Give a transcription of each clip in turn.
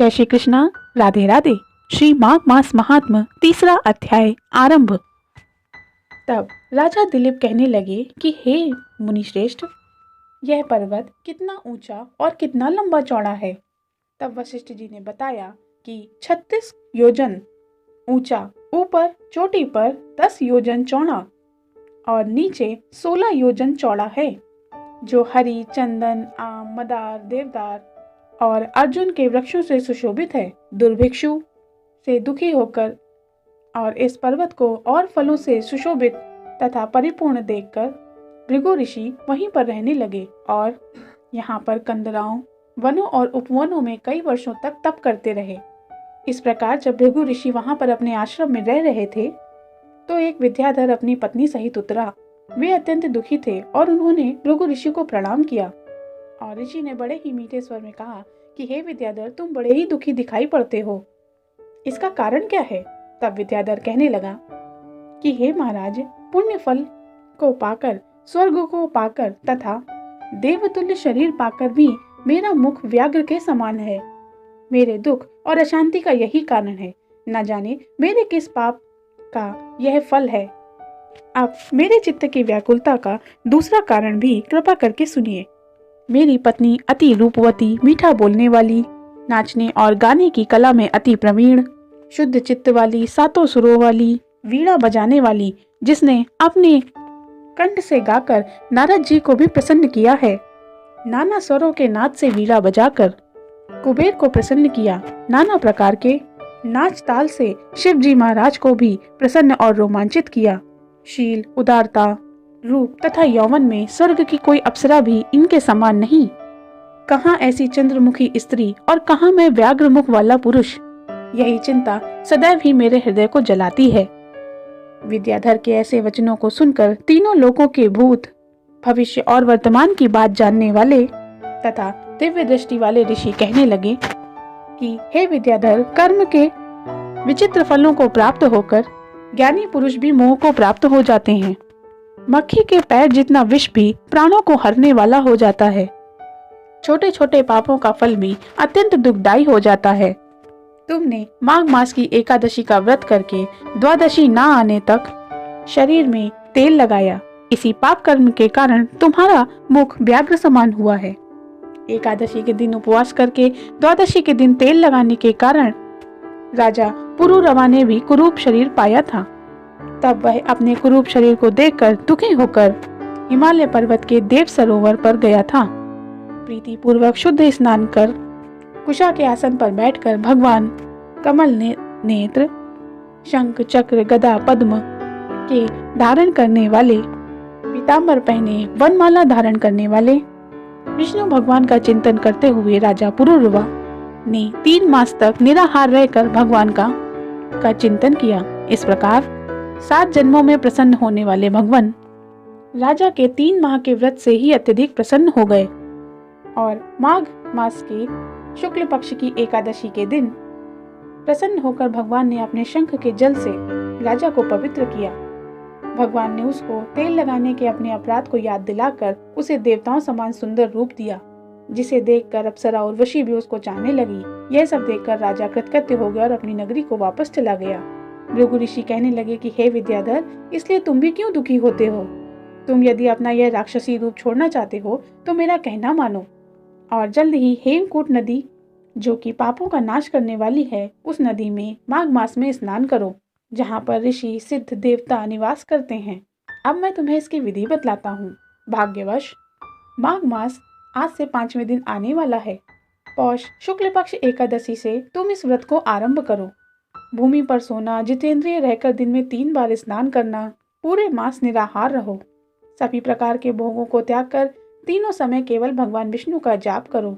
जय श्री कृष्णा। राधे राधे। श्री माघ मास महात्म तीसरा अध्याय आरंभ। तब राजा दिलीप कहने लगे कि हे मुनिश्रेष्ठ, यह पर्वत कितना ऊंचा और कितना लंबा चौड़ा है। तब वशिष्ठ जी ने बताया कि 36 योजन ऊंचा, ऊपर चोटी पर 10 योजन चौड़ा और नीचे 16 योजन चौड़ा है, जो हरी, चंदन, आम, मदार, देवदार और अर्जुन के वृक्षों से सुशोभित है। दुर्भिक्षु से दुखी होकर और इस पर्वत को और फलों से सुशोभित तथा परिपूर्ण देखकर भृगु ऋषि वहीं पर रहने लगे और यहाँ पर कंदराओं, वनों और उपवनों में कई वर्षों तक तप करते रहे। इस प्रकार जब भृगु ऋषि वहां पर अपने आश्रम में रह रहे थे तो एक विद्याधर अपनी पत्नी सहित उतरा। वे अत्यंत दुखी थे और उन्होंने भृगु ऋषि को प्रणाम किया और ऋषि ने बड़े ही मीठे स्वर में कहा कि हे विद्याधर, तुम बड़े ही दुखी दिखाई पड़ते हो, इसका कारण क्या है? तब विद्याधर कहने लगा कि हे महाराज, पुण्य फल को पाकर, स्वर्ग को पाकर तथा देवतुल्य शरीर पाकर भी मेरा मुख व्याघ्र के समान है। मेरे दुख और अशांति का यही कारण है। न जाने मेरे किस पाप का यह फल है। अब मेरे चित्त की व्याकुलता का दूसरा कारण भी कृपा करके सुनिए। मेरी पत्नी अति रूपवती, मीठा बोलने वाली, नाचने और गाने की कला में अति प्रवीण, शुद्ध चित्त वाली, सातों सुरों वाली, वीणा बजाने वाली, जिसने अपने कंठ से गाकर नारद जी को भी प्रसन्न किया है। नाना स्वरों के नाद से वीणा बजाकर कुबेर को प्रसन्न किया। नाना प्रकार के नाच ताल से शिव जी महाराज को भी प्रसन्न और रोमांचित किया। शील, उदारता, रूप तथा यौवन में स्वर्ग की कोई अप्सरा भी इनके समान नहीं। कहाँ ऐसी चंद्रमुखी स्त्री और कहाँ मैं व्याघ्र मुख वाला पुरुष। यही चिंता सदैव ही मेरे हृदय को जलाती है। विद्याधर के ऐसे वचनों को सुनकर तीनों लोकों के भूत, भविष्य और वर्तमान की बात जानने वाले तथा दिव्य दृष्टि वाले ऋषि कहने लगे कि हे विद्याधर, कर्म के विचित्र फलों को प्राप्त होकर ज्ञानी पुरुष भी मोह को प्राप्त हो जाते हैं। मक्खी के पैर जितना विष भी प्राणों को हरने वाला हो जाता है। छोटे छोटे पापों का फल भी अत्यंत दुखदायी हो जाता है। तुमने माघ मास की एकादशी का व्रत करके द्वादशी ना आने तक शरीर में तेल लगाया। इसी पाप कर्म के कारण तुम्हारा मुख व्याघ्र समान हुआ है। एकादशी के दिन उपवास करके द्वादशी के दिन तेल लगाने के कारण राजा पुरुरवा ने भी कुरूप शरीर पाया था। तब वह अपने कुरूप शरीर को देखकर दुखी होकर हिमालय पर्वत के देव सरोवर पर गया था। प्रीति पूर्वक शुद्ध स्नान कर कुशा के आसन पर बैठकर भगवान कमल नेत्र, शंख, चक्र, गदा, पद्म के धारण करने वाले, पीतांबर पहने, वनमाला धारण करने वाले विष्णु भगवान का चिंतन करते हुए राजा पुरुरवा ने 3 मास तक निराहार रहकर भगवान का चिंतन किया। इस प्रकार 7 जन्मों में प्रसन्न होने वाले भगवान राजा के 3 माह के व्रत से ही अत्यधिक प्रसन्न हो गए और माघ मास के शुक्ल पक्ष की एकादशी के दिन प्रसन्न होकर भगवान ने अपने शंख के जल से राजा को पवित्र किया। भगवान ने उसको तेल लगाने के अपने अपराध को याद दिलाकर उसे देवताओं समान सुंदर रूप दिया, जिसे देखकर अप्सरा और वशी भी उसको चाहने लगी। यह सब देखकर राजा कृतकृत्य हो गया और अपनी नगरी को वापस चला गया। भृगु ऋषि कहने लगे कि हे विद्याधर, इसलिए तुम भी क्यों दुखी होते हो? तुम यदि अपना यह राक्षसी रूप छोड़ना चाहते हो तो मेरा कहना मानो और जल्द ही हेमकूट नदी, जो कि पापों का नाश करने वाली है, उस नदी में माघ मास में स्नान करो, जहाँ पर ऋषि, सिद्ध, देवता निवास करते हैं। अब मैं तुम्हें इसकी विधि बतलाता हूँ। भाग्यवश माघ मास आज से 5वें दिन आने वाला है। पौष शुक्ल पक्ष एकादशी से तुम इस व्रत को आरंभ करो। भूमि पर सोना, जितेंद्रिय रहकर दिन में 3 बार स्नान करना, पूरे मास निराहार रहो। सभी प्रकार के भोगों को त्याग कर तीनों समय केवल भगवान विष्णु का जाप करो।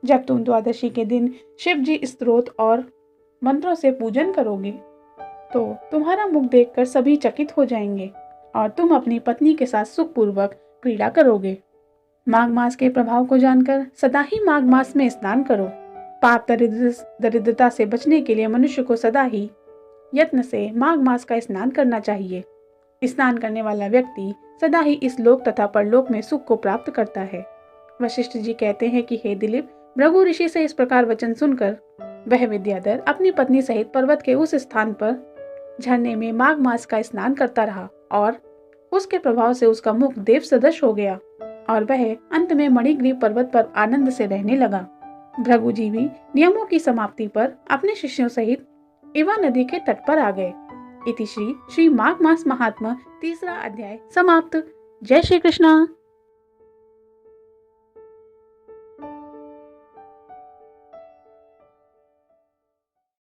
जब तुम द्वादशी के दिन शिव जी स्तोत्र और मंत्रों से पूजन करोगे तो तुम्हारा मुख देखकर सभी चकित हो जाएंगे और तुम अपनी पत्नी के साथ सुखपूर्वक क्रीड़ा करोगे। माघ मास के प्रभाव को जानकर सदा ही माघ मास में स्नान करो। पाप दरिद्रता से बचने के लिए मनुष्य को सदा ही यत्न से माघ मास का स्नान करना चाहिए। स्नान करने वाला व्यक्ति सदा ही इस लोक तथा परलोक में सुख को प्राप्त करता है। वशिष्ठ जी कहते हैं कि हे दिलीप, भृगु ऋषि से इस प्रकार वचन सुनकर वह विद्याधर अपनी पत्नी सहित पर्वत के उस स्थान पर झरने में माघ मास का स्नान करता रहा और उसके प्रभाव से उसका मुख देव सदृश हो गया और वह अंत में मणिग्रीव पर्वत पर आनंद से रहने लगा। भृगु जी भी नियमों की समाप्ति पर अपने शिष्यों सहित इवा नदी के तट पर आ गए। इति श्री माघ मास महात्म्य 3 अध्याय समाप्त। जय श्री कृष्णा।